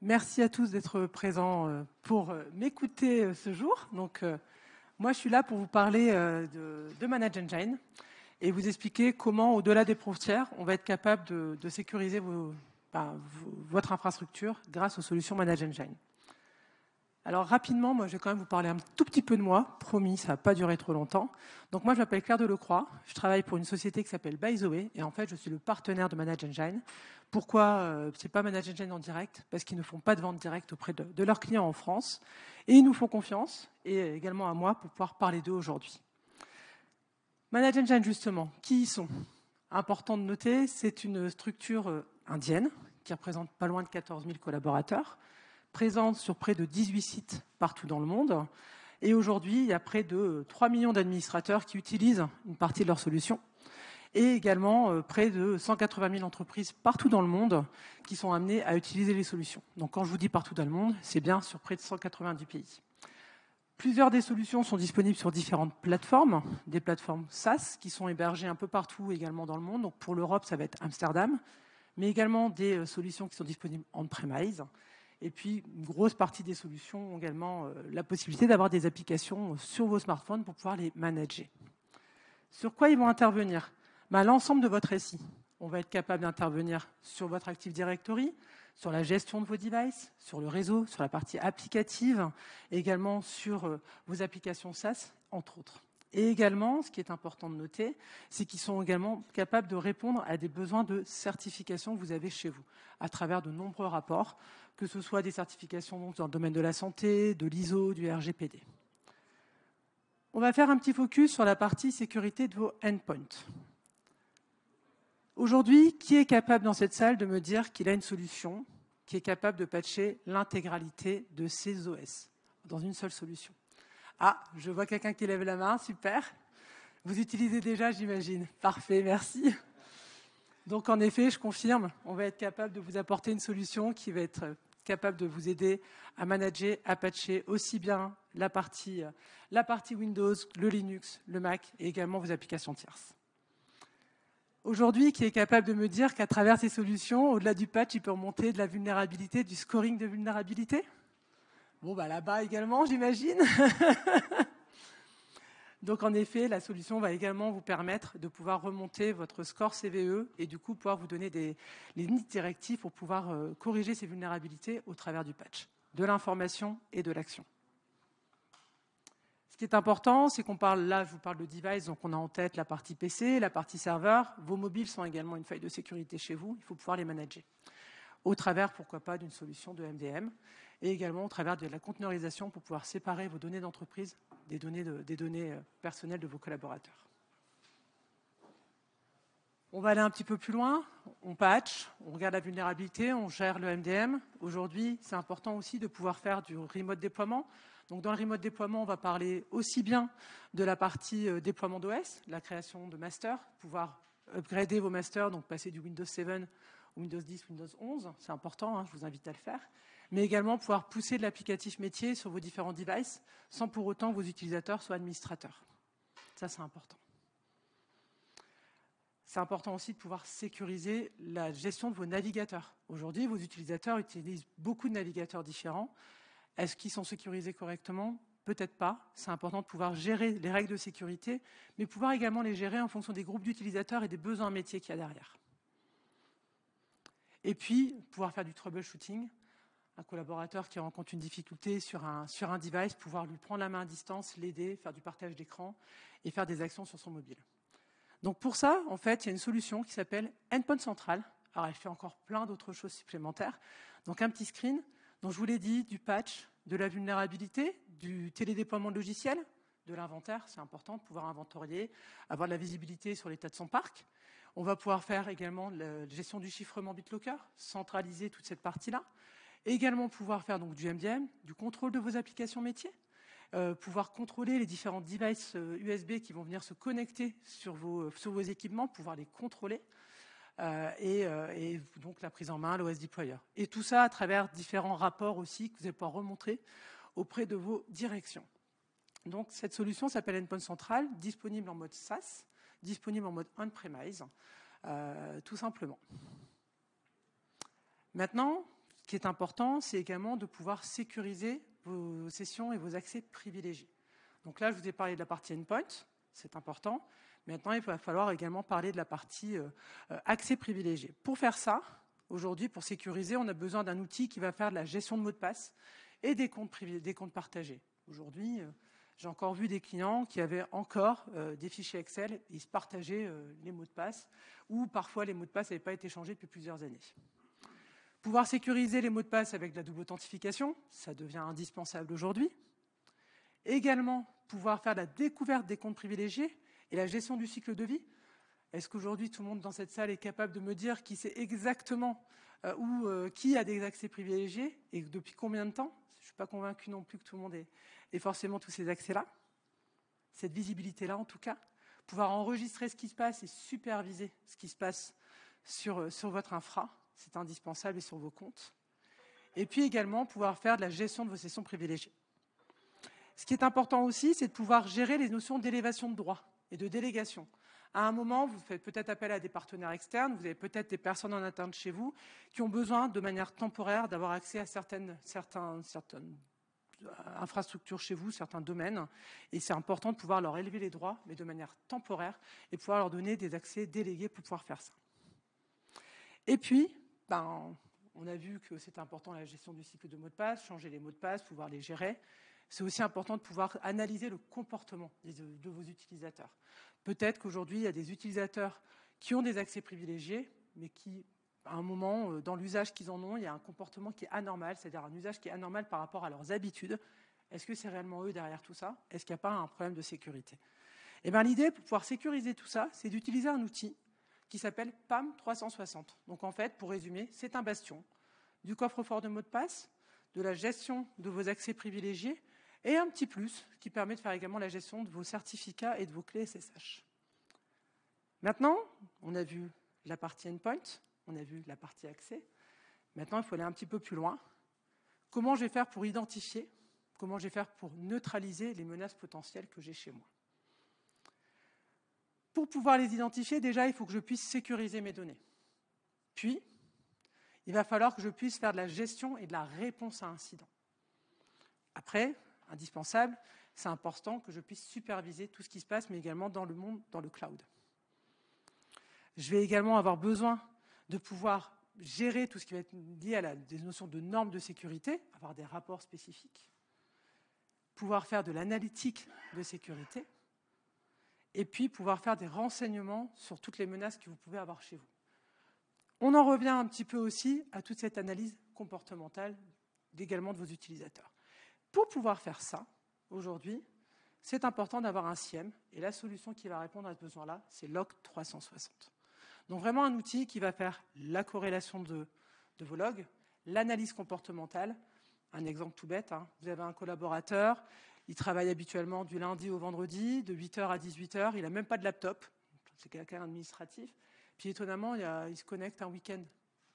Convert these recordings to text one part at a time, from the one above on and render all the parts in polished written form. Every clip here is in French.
Merci à tous d'être présents pour m'écouter ce jour. Donc, moi, je suis là pour vous parler de Manage Engine et vous expliquer comment, au-delà des frontières, on va être capable de sécuriser votre infrastructure grâce aux solutions Manage Engine. Alors rapidement, moi je vais quand même vous parler un tout petit peu de moi. Promis, ça va pas durer trop longtemps. Donc moi je m'appelle Claire Delecroix, je travaille pour une société qui s'appelle By the Way et en fait je suis le partenaire de Manage Engine. Pourquoi c'est pas Manage Engine en direct? Parce qu'ils ne font pas de vente directe auprès de leurs clients en France et ils nous font confiance et également à moi pour pouvoir parler d'eux aujourd'hui. Manage Engine justement, qui y sont? Important de noter, c'est une structure indienne qui représente pas loin de 14 000 collaborateurs, présente sur près de 18 sites partout dans le monde. Et aujourd'hui, il y a près de 3 millions d'administrateurs qui utilisent une partie de leurs solutions. Et également près de 180 000 entreprises partout dans le monde qui sont amenées à utiliser les solutions. Donc quand je vous dis partout dans le monde, c'est bien sur près de 190 pays. Plusieurs des solutions sont disponibles sur différentes plateformes, des plateformes SaaS qui sont hébergées un peu partout également dans le monde. Donc pour l'Europe, ça va être Amsterdam, mais également des solutions qui sont disponibles on-premise. Et puis, une grosse partie des solutions ont également la possibilité d'avoir des applications sur vos smartphones pour pouvoir les manager. Sur quoi ils vont intervenir? L'ensemble de votre SI. On va être capable d'intervenir sur votre Active Directory, sur la gestion de vos devices, sur le réseau, sur la partie applicative, et également sur vos applications SaaS, entre autres. Et également, ce qui est important de noter, c'est qu'ils sont également capables de répondre à des besoins de certification que vous avez chez vous, à travers de nombreux rapports, que ce soit des certifications dans le domaine de la santé, de l'ISO, du RGPD. On va faire un petit focus sur la partie sécurité de vos endpoints. Aujourd'hui, qui est capable dans cette salle de me dire qu'il a une solution qui est capable de patcher l'intégralité de ses OS dans une seule solution? Ah, je vois quelqu'un qui lève la main, super. Vous utilisez déjà, j'imagine. Parfait, merci. Donc en effet, je confirme, on va être capable de vous apporter une solution qui va être capable de vous aider à manager, à patcher aussi bien la partie Windows, le Linux, le Mac et également vos applications tierces. Aujourd'hui, qui est capable de me dire qu'à travers ces solutions, au-delà du patch, il peut remonter de la vulnérabilité, du scoring de vulnérabilité? Bon, là-bas également, j'imagine. Donc, en effet, la solution va également vous permettre de pouvoir remonter votre score CVE et du coup, pouvoir vous donner les lignes directives pour pouvoir corriger ces vulnérabilités au travers du patch, de l'information et de l'action. Ce qui est important, c'est qu'on parle, là, je vous parle de device, donc on a en tête la partie PC, la partie serveur. Vos mobiles sont également une faille de sécurité chez vous, il faut pouvoir les manager. Au travers, pourquoi pas, d'une solution de MDM, et également au travers de la conteneurisation pour pouvoir séparer vos données d'entreprise des données personnelles de vos collaborateurs. On va aller un petit peu plus loin, on patch, on regarde la vulnérabilité, on gère le MDM. Aujourd'hui, c'est important aussi de pouvoir faire du remote déploiement. Donc dans le remote déploiement, on va parler aussi bien de la partie déploiement d'OS, la création de masters, pouvoir upgrader vos masters, donc passer du Windows 7 Windows 10, Windows 11, c'est important, je vous invite à le faire, mais également pouvoir pousser de l'applicatif métier sur vos différents devices sans pour autant que vos utilisateurs soient administrateurs. Ça, c'est important. C'est important aussi de pouvoir sécuriser la gestion de vos navigateurs. Aujourd'hui, vos utilisateurs utilisent beaucoup de navigateurs différents. Est-ce qu'ils sont sécurisés correctement? Peut-être pas. C'est important de pouvoir gérer les règles de sécurité, mais pouvoir également les gérer en fonction des groupes d'utilisateurs et des besoins métiers qu'il y a derrière. Et puis, pouvoir faire du troubleshooting. Un collaborateur qui rencontre une difficulté sur un device, pouvoir lui prendre la main à distance, l'aider, faire du partage d'écran et faire des actions sur son mobile. Donc pour ça, en fait, il y a une solution qui s'appelle Endpoint Central. Alors, elle fait encore plein d'autres choses supplémentaires. Donc un petit screen, dont je vous l'ai dit, du patch, de la vulnérabilité, du télédéploiement de logiciels, de l'inventaire, c'est important de pouvoir inventorier, avoir de la visibilité sur l'état de son parc. On va pouvoir faire également la gestion du chiffrement BitLocker, centraliser toute cette partie-là. Et également pouvoir faire donc du MDM, du contrôle de vos applications métiers, pouvoir contrôler les différents devices USB qui vont venir se connecter sur vos équipements, pouvoir les contrôler, et donc la prise en main, l'OS Deployer. Et tout ça à travers différents rapports aussi que vous allez pouvoir remontrer auprès de vos directions. Donc cette solution s'appelle Endpoint Central, disponible en mode SaaS, disponible en mode on-premise, tout simplement. Maintenant, qui est important, c'est également de pouvoir sécuriser vos sessions et vos accès privilégiés. Donc là, je vous ai parlé de la partie endpoint, c'est important. Maintenant, il va falloir également parler de la partie accès privilégié. Pour faire ça, aujourd'hui, pour sécuriser, on a besoin d'un outil qui va faire de la gestion de mots de passe et des comptes partagés. Aujourd'hui, j'ai encore vu des clients qui avaient encore des fichiers Excel, ils se partageaient les mots de passe, ou parfois les mots de passe n'avaient pas été changés depuis plusieurs années. Pouvoir sécuriser les mots de passe avec de la double authentification, ça devient indispensable aujourd'hui. Également, pouvoir faire la découverte des comptes privilégiés et la gestion du cycle de vie. Est-ce qu'aujourd'hui, tout le monde dans cette salle est capable de me dire qui sait exactement qui a des accès privilégiés et depuis combien de temps? Je ne suis pas convaincu non plus que tout le monde ait forcément tous ces accès-là. Cette visibilité-là, en tout cas. Pouvoir enregistrer ce qui se passe et superviser ce qui se passe sur votre infra. C'est indispensable et sur vos comptes. Et puis également, pouvoir faire de la gestion de vos sessions privilégiées. Ce qui est important aussi, c'est de pouvoir gérer les notions d'élévation de droit et de délégation. À un moment, vous faites peut-être appel à des partenaires externes, vous avez peut-être des personnes en interne chez vous qui ont besoin, de manière temporaire, d'avoir accès à certaines infrastructures chez vous, certains domaines. Et c'est important de pouvoir leur élever les droits, mais de manière temporaire, et pouvoir leur donner des accès délégués pour pouvoir faire ça. Et puis, on a vu que c'est important la gestion du cycle de mots de passe, changer les mots de passe, pouvoir les gérer. C'est aussi important de pouvoir analyser le comportement de vos utilisateurs. Peut-être qu'aujourd'hui, il y a des utilisateurs qui ont des accès privilégiés, mais qui, à un moment, dans l'usage qu'ils en ont, il y a un comportement qui est anormal, c'est-à-dire un usage qui est anormal par rapport à leurs habitudes. Est-ce que c'est réellement eux derrière tout ça? Est-ce qu'il n'y a pas un problème de sécurité? Eh bien, l'idée, pour pouvoir sécuriser tout ça, c'est d'utiliser un outil qui s'appelle PAM 360. Donc, en fait, pour résumer, c'est un bastion du coffre-fort de mots de passe, de la gestion de vos accès privilégiés, et un petit plus qui permet de faire également la gestion de vos certificats et de vos clés SSH. Maintenant, on a vu la partie endpoint, on a vu la partie accès. Maintenant, il faut aller un petit peu plus loin. Comment je vais faire pour identifier, comment je vais faire pour neutraliser les menaces potentielles que j'ai chez moi? Pour pouvoir les identifier, déjà, il faut que je puisse sécuriser mes données. Puis, il va falloir que je puisse faire de la gestion et de la réponse à incidents. Après, indispensable, c'est important que je puisse superviser tout ce qui se passe, mais également dans le monde, dans le cloud. Je vais également avoir besoin de pouvoir gérer tout ce qui va être lié à des notions de normes de sécurité, avoir des rapports spécifiques, pouvoir faire de l'analytique de sécurité, et puis pouvoir faire des renseignements sur toutes les menaces que vous pouvez avoir chez vous. On en revient un petit peu aussi à toute cette analyse comportementale également de vos utilisateurs. Pour pouvoir faire ça, aujourd'hui, c'est important d'avoir un SIEM, et la solution qui va répondre à ce besoin-là, c'est Log 360. Donc vraiment un outil qui va faire la corrélation de vos logs, l'analyse comportementale. Un exemple tout bête, vous avez un collaborateur, il travaille habituellement du lundi au vendredi, de 8h à 18h, il n'a même pas de laptop, c'est quelqu'un administratif, puis étonnamment, il se connecte un week-end.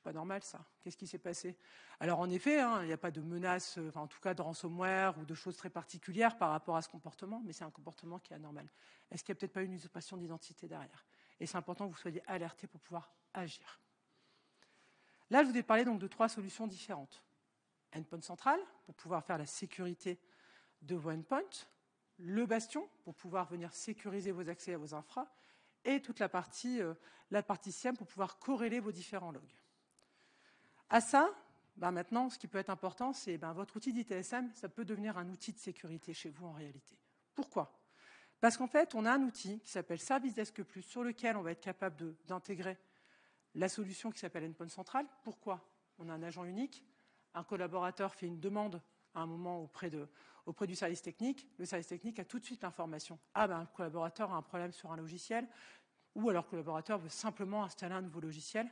Pas normal, ça. Qu'est-ce qui s'est passé? Alors, en effet, il n'y a pas de menace, en tout cas de ransomware ou de choses très particulières par rapport à ce comportement, mais c'est un comportement qui est anormal. Est-ce qu'il n'y a peut-être pas une usurpation d'identité derrière? Et c'est important que vous soyez alertés pour pouvoir agir. Là, je vous ai parlé donc de 3 solutions différentes. Endpoint central, pour pouvoir faire la sécurité de vos endpoints. Le bastion, pour pouvoir venir sécuriser vos accès à vos infras. Et toute la partie SIEM pour pouvoir corréler vos différents logs. À ça, maintenant, ce qui peut être important, c'est votre outil d'ITSM, ça peut devenir un outil de sécurité chez vous en réalité. Pourquoi? Parce qu'en fait, on a un outil qui s'appelle Service Desk Plus, sur lequel on va être capable d'intégrer la solution qui s'appelle Endpoint Central. Pourquoi? On a un agent unique, un collaborateur fait une demande à un moment auprès du service technique, le service technique a tout de suite l'information. Un collaborateur a un problème sur un logiciel, ou alors le collaborateur veut simplement installer un nouveau logiciel.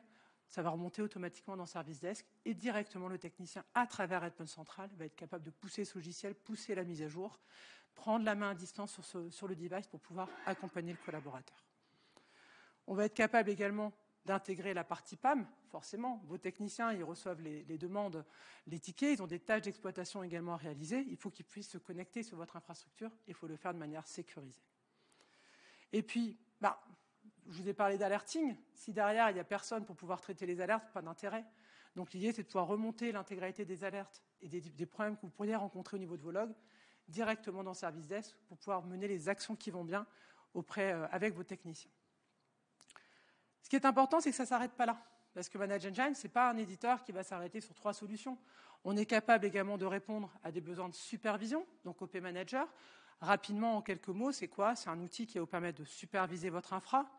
Ça va remonter automatiquement dans Service Desk et directement le technicien, à travers Endpoint Central, va être capable de pousser ce logiciel, pousser la mise à jour, prendre la main à distance sur le device pour pouvoir accompagner le collaborateur. On va être capable également d'intégrer la partie PAM, forcément. Vos techniciens, ils reçoivent les demandes, les tickets, ils ont des tâches d'exploitation également à réaliser. Il faut qu'ils puissent se connecter sur votre infrastructure. Il faut le faire de manière sécurisée. Et puis, je vous ai parlé d'alerting. Si derrière, il n'y a personne pour pouvoir traiter les alertes, pas d'intérêt. Donc l'idée, c'est de pouvoir remonter l'intégralité des alertes et des problèmes que vous pourriez rencontrer au niveau de vos logs directement dans Service Desk pour pouvoir mener les actions qui vont bien avec vos techniciens. Ce qui est important, c'est que ça ne s'arrête pas là. Parce que Manage Engine, ce n'est pas un éditeur qui va s'arrêter sur 3 solutions. On est capable également de répondre à des besoins de supervision, donc OP Manager. Rapidement, en quelques mots, c'est quoi? C'est un outil qui va vous permettre de superviser votre infra,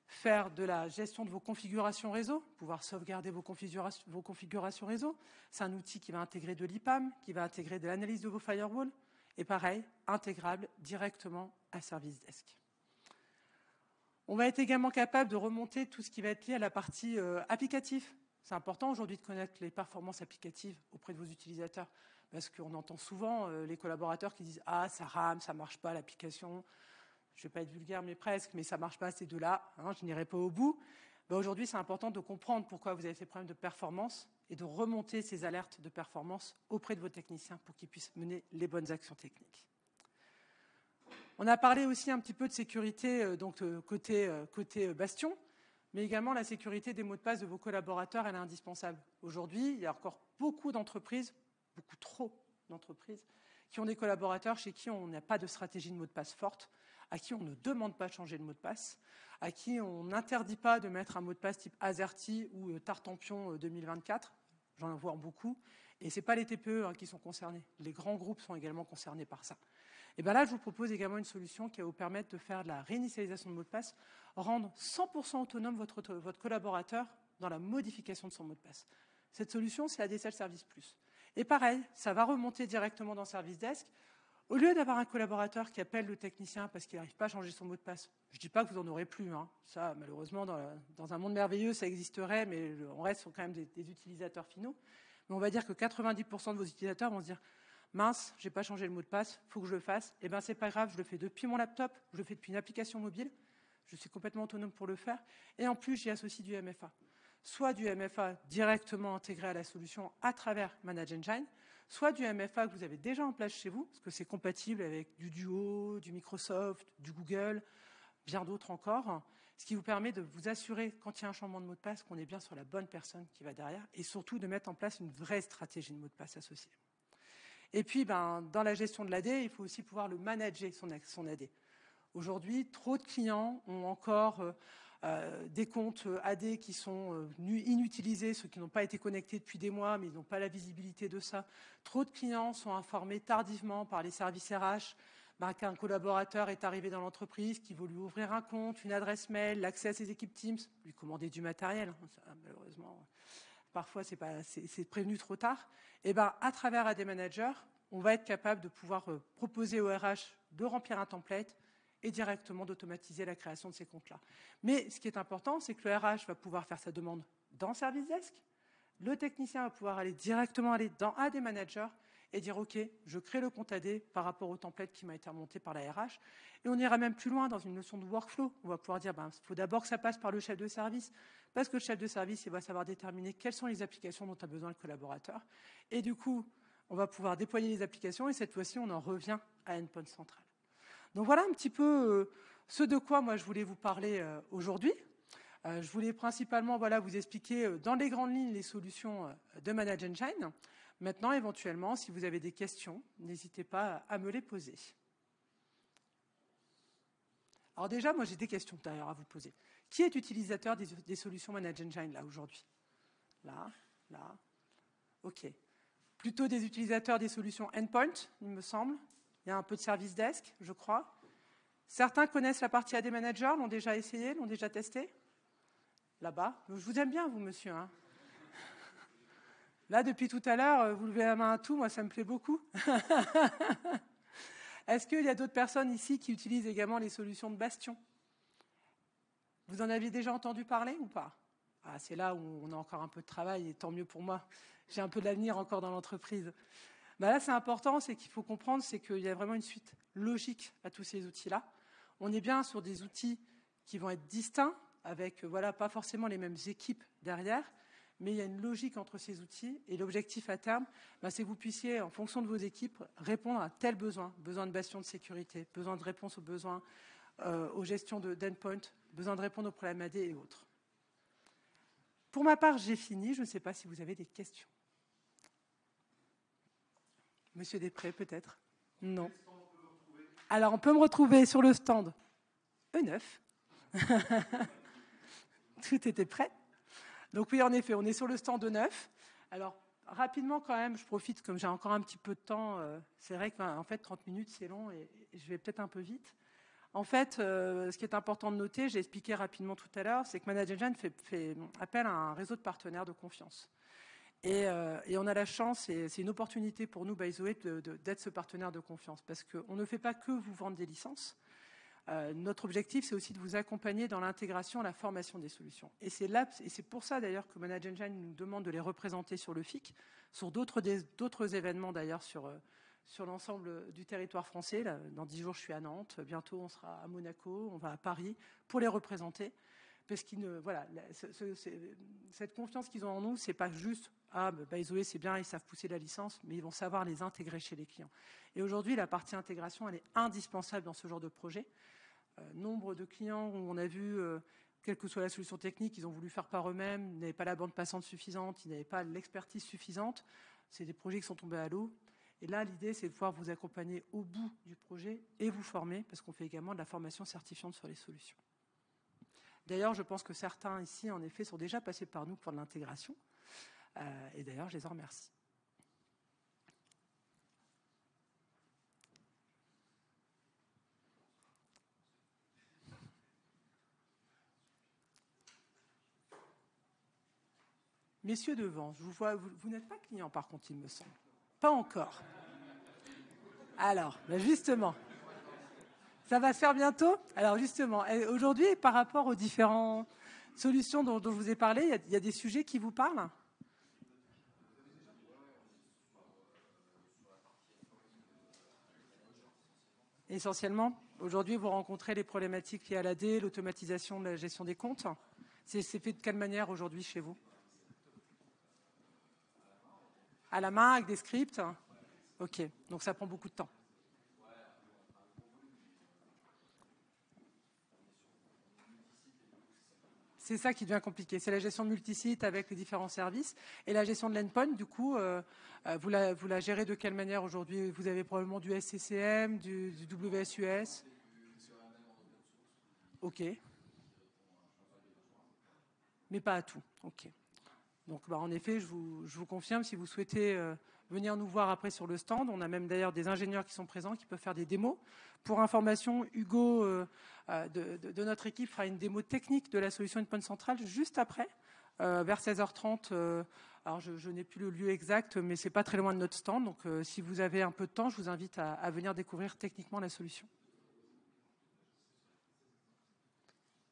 faire de la gestion de vos configurations réseau, pouvoir sauvegarder vos configurations réseau. C'est un outil qui va intégrer de l'IPAM, qui va intégrer de l'analyse de vos firewalls, et pareil, intégrable directement à Service Desk. On va être également capable de remonter tout ce qui va être lié à la partie applicative. C'est important aujourd'hui de connaître les performances applicatives auprès de vos utilisateurs, parce qu'on entend souvent les collaborateurs qui disent « Ah, ça rame, ça ne marche pas l'application ». Je ne vais pas être vulgaire, mais presque, mais ça ne marche pas ces deux-là, hein, je n'irai pas au bout. Aujourd'hui, c'est important de comprendre pourquoi vous avez ces problèmes de performance et de remonter ces alertes de performance auprès de vos techniciens pour qu'ils puissent mener les bonnes actions techniques. On a parlé aussi un petit peu de sécurité côté Bastion, mais également la sécurité des mots de passe de vos collaborateurs, elle est indispensable. Aujourd'hui, il y a encore beaucoup d'entreprises, beaucoup trop d'entreprises, qui ont des collaborateurs chez qui on n'a pas de stratégie de mot de passe forte, à qui on ne demande pas de changer de mot de passe, à qui on n'interdit pas de mettre un mot de passe type AZERTY ou Tartampion 2024. J'en vois beaucoup. Et ce n'est pas les TPE qui sont concernés. Les grands groupes sont également concernés par ça. Et bien là, je vous propose également une solution qui va vous permettre de faire de la réinitialisation de mot de passe, rendre 100% autonome votre collaborateur dans la modification de son mot de passe. Cette solution, c'est ADSL Service Plus. Et pareil, ça va remonter directement dans Service Desk. Au lieu d'avoir un collaborateur qui appelle le technicien parce qu'il n'arrive pas à changer son mot de passe, je ne dis pas que vous en aurez plus. Hein. Ça, malheureusement, dans un monde merveilleux, ça existerait, mais on reste quand même des utilisateurs finaux. Mais on va dire que 90% de vos utilisateurs vont se dire « Mince, je n'ai pas changé le mot de passe, il faut que je le fasse. » Eh bien, ce n'est pas grave, je le fais depuis mon laptop, je le fais depuis une application mobile. Je suis complètement autonome pour le faire. Et en plus, j'y associe du MFA. Soit du MFA directement intégré à la solution à travers Manage Engine, soit du MFA que vous avez déjà en place chez vous, parce que c'est compatible avec du Duo, du Microsoft, du Google, bien d'autres encore, ce qui vous permet de vous assurer, quand il y a un changement de mot de passe, qu'on est bien sur la bonne personne qui va derrière, et surtout de mettre en place une vraie stratégie de mot de passe associée. Et puis, dans la gestion de l'AD, il faut aussi pouvoir le manager, son AD. Aujourd'hui, trop de clients ont encore des comptes AD qui sont inutilisés, ceux qui n'ont pas été connectés depuis des mois, mais ils n'ont pas la visibilité de ça. Trop de clients sont informés tardivement par les services RH qu'un collaborateur est arrivé dans l'entreprise, qu'il veut lui ouvrir un compte, une adresse mail, l'accès à ses équipes Teams, lui commander du matériel. Ça, malheureusement, parfois, c'est prévenu trop tard. Et à travers AD Manager, on va être capable de pouvoir proposer au RH de remplir un template et directement d'automatiser la création de ces comptes-là. Mais ce qui est important, c'est que le RH va pouvoir faire sa demande dans Service Desk, le technicien va pouvoir directement aller dans AD Manager et dire « Ok, je crée le compte AD par rapport au template qui m'a été remonté par la RH ». Et on ira même plus loin dans une notion de workflow. On va pouvoir dire il faut d'abord que ça passe par le chef de service, parce que le chef de service il va savoir déterminer quelles sont les applications dont a besoin le collaborateur. Et du coup, on va pouvoir déployer les applications et cette fois-ci, on en revient à Endpoint Central. Donc voilà un petit peu ce de quoi moi je voulais vous parler aujourd'hui. Je voulais principalement vous expliquer dans les grandes lignes les solutions de Manage Engine. Maintenant, éventuellement, si vous avez des questions, n'hésitez pas à me les poser. Alors déjà, moi j'ai des questions d'ailleurs à vous poser. Qui est utilisateur des solutions Manage Engine là aujourd'hui? Là. OK. Plutôt des utilisateurs des solutions Endpoint, il me semble. Il y a un peu de Service Desk, je crois. Certains connaissent la partie AD Manager, l'ont déjà essayé, l'ont déjà testé. Là-bas. Je vous aime bien, vous, monsieur. Hein. Là, depuis tout à l'heure, vous levez la main à tout. Moi, ça me plaît beaucoup. Est-ce qu'il y a d'autres personnes ici qui utilisent également les solutions de Bastion? Vous en aviez déjà entendu parler ou pas? C'est là où on a encore un peu de travail et tant mieux pour moi. J'ai un peu d'avenir encore dans l'entreprise. Là, c'est important, c'est qu'il faut comprendre, c'est qu'il y a vraiment une suite logique à tous ces outils-là. On est bien sur des outils qui vont être distincts, avec pas forcément les mêmes équipes derrière, mais il y a une logique entre ces outils. Et l'objectif à terme, c'est que vous puissiez, en fonction de vos équipes, répondre à tel besoin. Besoin de bastion de sécurité, besoin de réponse aux besoins, aux gestions d'endpoint, besoin de répondre aux problèmes AD et autres. Pour ma part, j'ai fini. Je ne sais pas si vous avez des questions. Monsieur Després, peut-être? Non. Alors, on peut me retrouver sur le stand E9. Tout était prêt. Donc oui, en effet, on est sur le stand E9. Alors, rapidement quand même, je profite, comme j'ai encore un petit peu de temps. C'est vrai qu'en fait, 30 minutes, c'est long et je vais peut-être un peu vite. En fait, ce qui est important de noter, j'ai expliqué rapidement tout à l'heure, c'est que Manage Engine fait appel à un réseau de partenaires de confiance. Et on a la chance, et c'est une opportunité pour nous, by the way, d'être ce partenaire de confiance, parce qu'on ne fait pas que vous vendre des licences. Notre objectif, c'est aussi de vous accompagner dans l'intégration, la formation des solutions. Et c'est pour ça d'ailleurs que Manage Engine nous demande de les représenter sur le FIC, sur d'autres événements d'ailleurs sur l'ensemble du territoire français. Là, dans 10 jours, je suis à Nantes. Bientôt, on sera à Monaco, on va à Paris pour les représenter. Parce voilà, cette confiance qu'ils ont en nous, c'est pas juste by the way, c'est bien, ils savent pousser la licence, mais ils vont savoir les intégrer chez les clients. Et aujourd'hui, la partie intégration, elle est indispensable dans ce genre de projet. Nombre de clients où on a vu, quelle que soit la solution technique, ils ont voulu faire par eux-mêmes, ils n'avaient pas la bande passante suffisante, ils n'avaient pas l'expertise suffisante. C'est des projets qui sont tombés à l'eau. Et là, l'idée, c'est de pouvoir vous accompagner au bout du projet et vous former, parce qu'on fait également de la formation certifiante sur les solutions. D'ailleurs, je pense que certains ici, en effet, sont déjà passés par nous pour de l'intégration. Et d'ailleurs, je les en remercie. Messieurs devant, je vous vois, vous n'êtes pas client par contre, il me semble. Pas encore. Alors, justement, ça va se faire bientôt. Alors justement, aujourd'hui, par rapport aux différentes solutions dont je vous ai parlé, il y a des sujets qui vous parlent ? Essentiellement, aujourd'hui, vous rencontrez les problématiques liées à l'AD, l'automatisation de la gestion des comptes. C'est fait de quelle manière aujourd'hui chez vous ? À la main, avec des scripts ? Ok, donc ça prend beaucoup de temps. C'est ça qui devient compliqué. C'est la gestion de multisite avec les différents services. Et la gestion de l'endpoint, du coup, vous la gérez de quelle manière aujourd'hui ? Vous avez probablement du SCCM, du WSUS ? Ok. Mais pas à tout. Ok. Donc, en effet, je vous confirme, si vous souhaitez venir nous voir après sur le stand, on a même d'ailleurs des ingénieurs qui sont présents, qui peuvent faire des démos. Pour information, Hugo de notre équipe fera une démo technique de la solution Endpoint Central juste après, vers 16h30. Alors, je n'ai plus le lieu exact, mais c'est pas très loin de notre stand. Donc, si vous avez un peu de temps, je vous invite à venir découvrir techniquement la solution.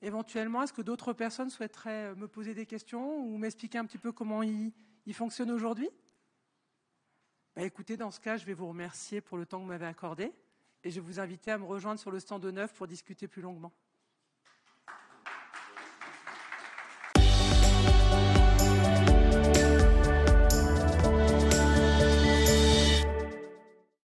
Éventuellement, est-ce que d'autres personnes souhaiteraient me poser des questions ou m'expliquer un petit peu comment il fonctionne aujourd'hui ? Écoutez, dans ce cas, je vais vous remercier pour le temps que vous m'avez accordé et je vais vous inviter à me rejoindre sur le stand de 9 pour discuter plus longuement.